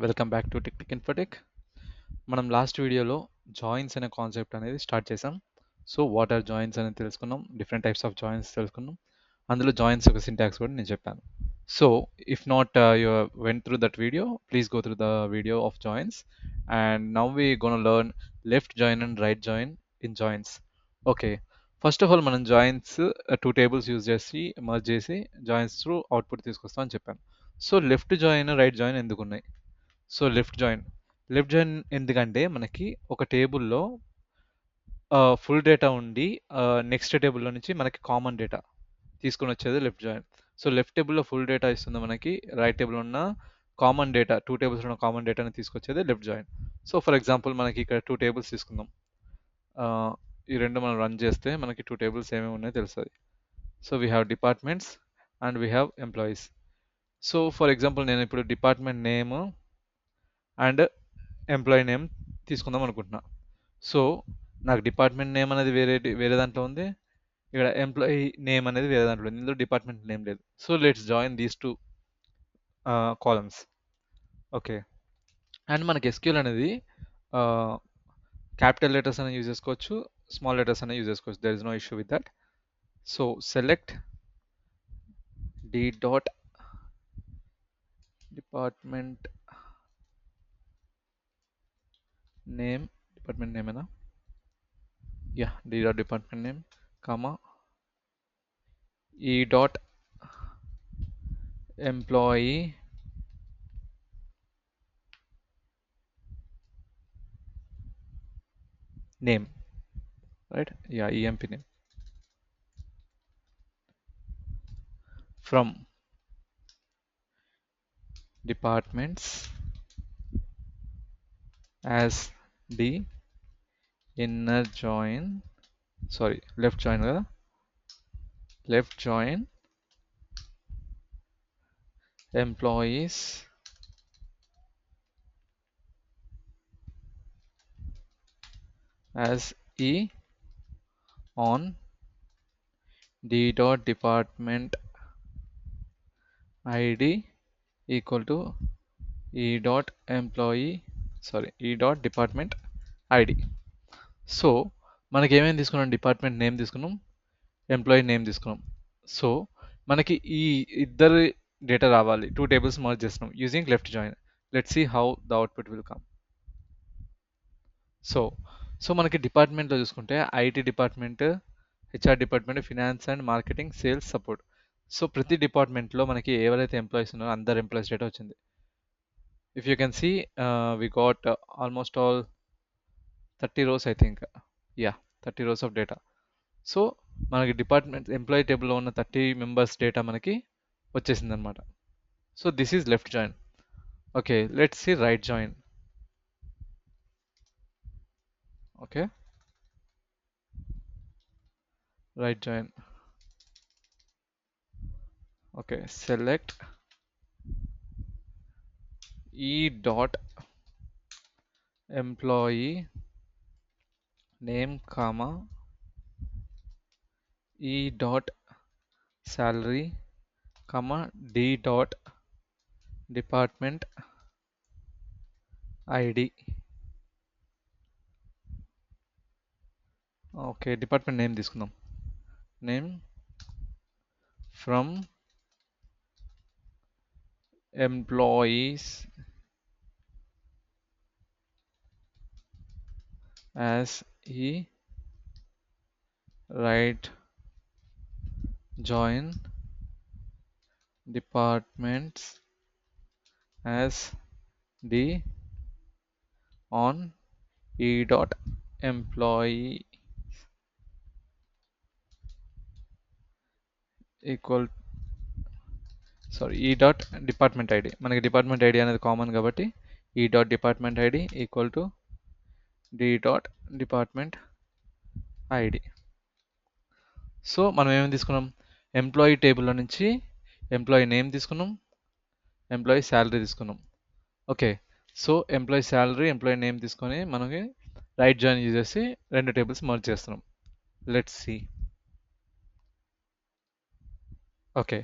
Welcome back to tech Infotech. మనం last వీడియోలో joins అనే కాన్సెప్ట్ అనేది స్టార్ట్ చేసాం. సో వాట్ ఆర్ జాయిన్స్ అనేది తెలుసుకున్నాం, డిఫరెంట్ టైప్స్ ఆఫ్ జాయిన్స్ తెలుసుకున్నాం. అందులో జాయిన్స్ యొక్క సింటాక్స్ కూడా నేను చెప్పాను. So if not you went through that video, please go through the video of joins. And now we gonna learn left join and right join in joins. Okay, first of all మనం joins two tables use చేసి merge చేసి joins through output తీసుకొస్తాం అని చెప్పాను. సో left join right join ఎందుకు ఉన్నాయి? So left join ఎందుకంటే మనకి ఒక టేబుల్లో ఫుల్ డేటా ఉండి నెక్స్ట్ టేబుల్లో నుంచి మనకి కామన్ డేటా తీసుకొని వచ్చేది లెఫ్ట్ జాయిన్. సో లెఫ్ట్ టేబుల్లో ఫుల్ డేటా ఇస్తుంది మనకి, రైట్ టేబుల్ ఉన్న కామన్ డేటా, టూ టేబుల్స్ ఉన్న కామన్ డేటాని తీసుకొచ్చేది left join. So for example మనకి ఇక్కడ టూ టేబుల్స్ తీసుకుందాం. ఈ రెండు మనం రన్ చేస్తే మనకి టూ టేబుల్స్ ఏమేమి ఉన్నాయో తెలుస్తుంది. So we have departments and we have employees. So for example నేను ఇప్పుడు department name and employee name తీసుకుందాం అనుకుంటున్నా. సో నాకు డిపార్ట్మెంట్ నేమ్ అనేది వేరే దాంట్లో ఉంది, ఇక్కడ ఎంప్లాయీ నేమ్ అనేది వేరే దాంట్లో ఉంది. ఇందులో డిపార్ట్మెంట్ నేమ్ లేదు. So let's join these two columns. Okay, and మనకి ఎస్క్యూఎల్ అనేది క్యాపిటల్ లెటర్స్ అనేది యూజ్ చేసుకోవచ్చు, స్మాల్ లెటర్స్ అనేది యూజ్ చేసుకోవచ్చు. There is no issue with that. So select D dot department name, department name ఏనా? Yeah, D dot department name comma ఈ dot employee name, right? Yeah, emp name from departments as the inner join, sorry, left join కదా, left join employees as e on d dot department id equal to e dot employee, sorry, e dot department id. సో మనకి ఏమేమి తీసుకున్నాం? Department name తీసుకున్నాం, employee name తీసుకున్నాం. సో మనకి ఈ ఇద్దరు డేటా రావాలి, టూ టేబుల్స్ మర్జ్ చేస్తున్నాం using left join. Let see how the output will come. So so మనకి డిపార్ట్మెంట్లో చూసుకుంటే IT department, HR department, finance and marketing, sales, support. So ప్రతి డిపార్ట్మెంట్లో మనకి ఎవరైతే ఎంప్లాయీస్ ఉన్నారో అందరు ఎంప్లాయీస్ డేటా వచ్చింది. If you can see we got almost all 30 rows I think. Ya, 30 rows of data. So మనకి డిపార్ట్మెంట్ ఎంప్లాయీ టేబుల్లో ఉన్న 30 మెంబర్స్ డేటా మనకి వచ్చేసింది అనమాట. So this is left join. Okay, let's see right join. Okay, right join. Okay, select ఈ dot employee name comma ఈ dot salary comma d dot department id. Okay, department name తీసుకుందాం. Name from employees as e right join departments as d on e dot employee equal, sorry, e dot department ID. మనకి department ID అనేది common కాబట్టి e dot department ID equal to d dot department ID. So మనం ఏమేమి తీసుకున్నాం? Employee టేబుల్లో నుంచి employee name తీసుకున్నాం, employee salary తీసుకున్నాం. Okay, so employee salary, employee name తీసుకొని మనకి రైట్ జాయిన్ యూజ్ చేసి రెండు టేబుల్స్ మర్జ్ చేస్తున్నాం. Let's see. ఓకే,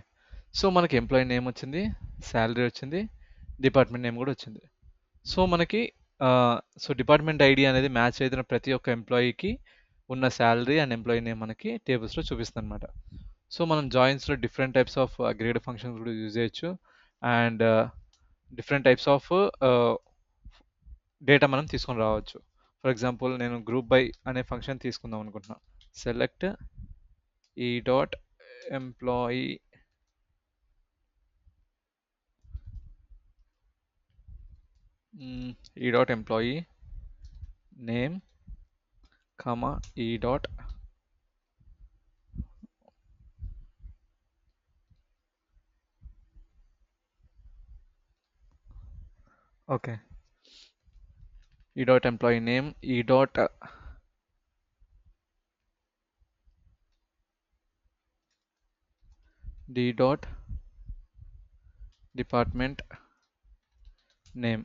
సో మనకి ఎంప్లాయీ నేమ్ వచ్చింది, శాలరీ వచ్చింది, డిపార్ట్మెంట్ నేమ్ కూడా వచ్చింది. సో మనకి సో డిపార్ట్మెంట్ ఐడి అనేది మ్యాచ్ అయిన ప్రతి ఒక్క ఎంప్లాయీకి ఉన్న శాలరీ అండ్ ఎంప్లాయీ నేమ్ మనకి టేబుల్స్లో చూపిస్తుంది అనమాట. సో మనం జాయిన్స్లో different types of aggregate functions కూడా యూజ్ చేయొచ్చు and different types of data మనం తీసుకొని రావచ్చు. ఫర్ ఎగ్జాంపుల్ నేను గ్రూప్ బై అనే ఫంక్షన్ తీసుకుందాం అనుకుంటున్నా. సెలెక్ట్ ఈ dot employee E dot employee name comma ఈ dot okay E dot employee name E dot D dot department name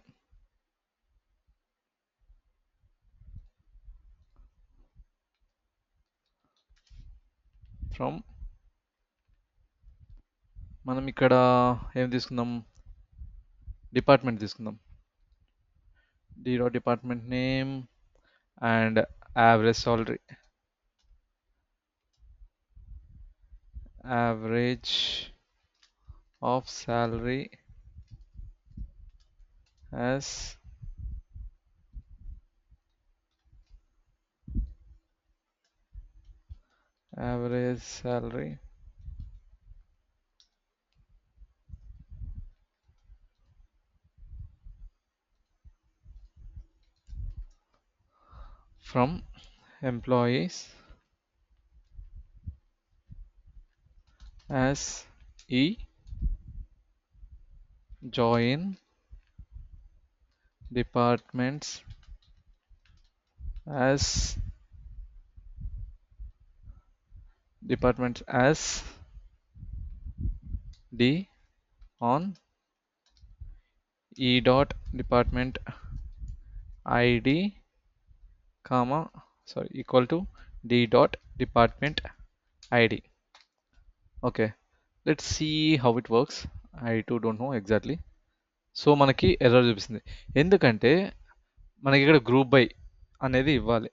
from మనం ఇక్కడ ఏం తీసుకుందాం, డిపార్ట్మెంట్ తీసుకుందాం. D dot department name and average salary, average of salary as average salary from employees as e join departments as d on e dot department id comma sorry equal to d dot department id. Okay, let's see how it works. I too don't know exactly. So మనకి error చూపిస్తుంది ఎందుకంటే మనకి ఇక్కడ group by అనేది ఇవ్వాలి.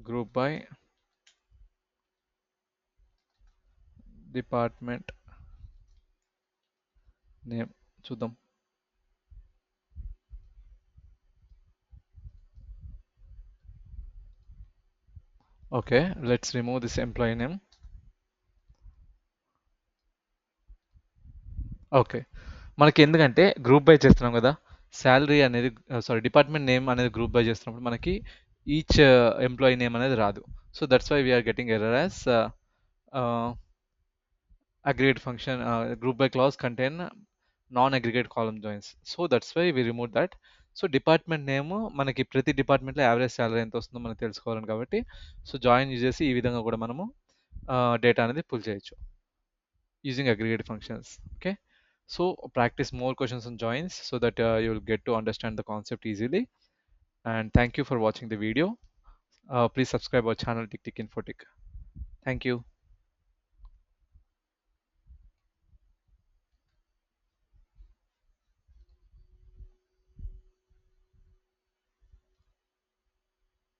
Group by department name చూద్దాం. Okay, let's remove this employee name. Okay, మనకి ఎందుకంటే గ్రూప్ బై చేస్తున్నాం కదా, శాలరీ అనేది సారీ డిపార్ట్మెంట్ నేమ్ అనేది గ్రూప్ బై చేస్తున్నప్పుడు మనకి ఈచ్ ఎంప్లాయీ నేమ్ అనేది రాదు. So that's why we're getting error as aggregate function group by clause contain non-aggregate column joins. So that's why we removed that. So department name మనకి ప్రతి డిపార్ట్మెంట్లో average salary ఎంత వస్తుందో మనం తెలుసుకోవాలని కాబట్టి సో జాయిన్ యూజ్ చేసి ఈ విధంగా కూడా మనము డేటా అనేది పుల్ చేయొచ్చు using aggregate functions. Okay, so practice more questions on joins so that you will get to understand the concept easily. And thank you for watching the video. Please subscribe our channel Tick Tick Infotech. Thank you.